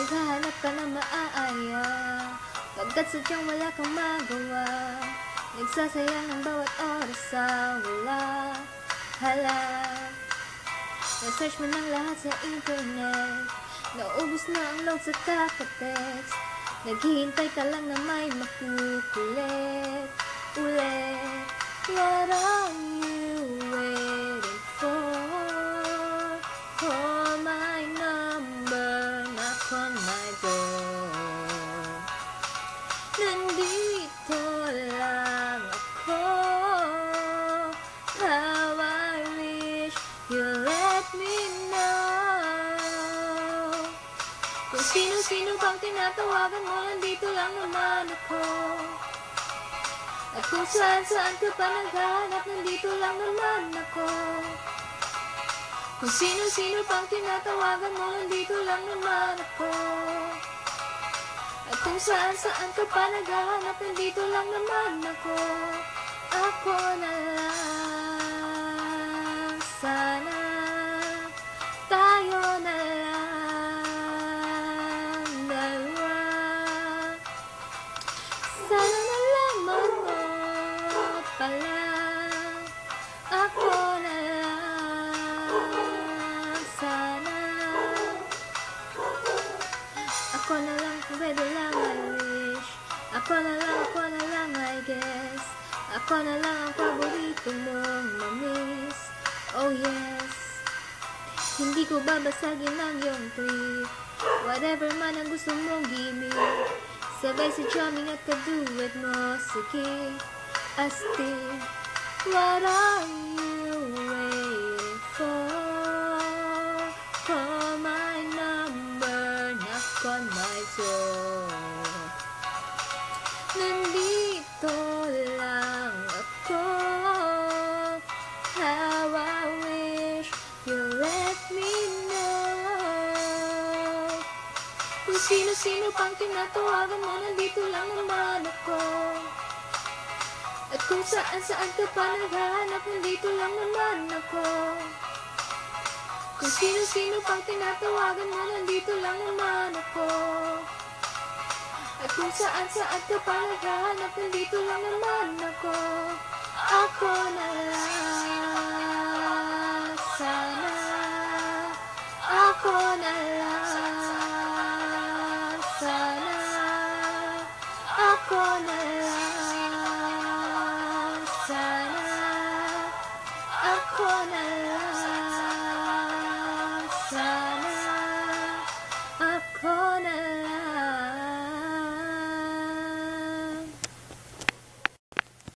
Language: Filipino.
Naghahanap ka na maaaya, pagkat sadyang wala kang magawa. Nagsasayang ng bawat oras sa wala. Hala, na-search mo ng lahat sa internet, naubos na ang load sa kakatext. Naghihintay ka lang na may makukulit ulit. What are you waiting for? Call my number, knock on my door. Nandito lang ako. How I wish you let me know. Kung sino-sino bang tinatawagan mo, nandito lang naman ako. At kung saan-saan ka pa naghahanap, nandito lang naman ako. Kung sino-sino pang tinatawagan mo, nandito lang naman ako. At kung saan-saan ka pa naghahanap, nandito lang naman ako. Ako na lang, sana tayo na lang dalawa. Sana nalaman mo pala, ako na lang, sana. Ako na lang, pwede lang, I wish. Ako na lang, I guess. Ako na lang ang paborito mong mamiss. Oh yes, hindi ko babasagin ang iyong trip. Whatever man ang gusto mong gimmick, sabay sa charming at kaduet mo, sige, astig. What are you waiting for? Call my number, knock on my door. Nandito lang ako. How I wish you let me know. Kung sino-sino pang tinatawagan mo, nandito lang naman ako. At kung saan-saan ka pa naghahanap, nandito lang naman ako. Kung sino-sino pang tinatawagan mo, nandito lang naman ako. At kung saan-saan ka pa naghahanap, nandito lang naman ako. Ako na lang, sana. Ako na lang, sana. Ako na lang.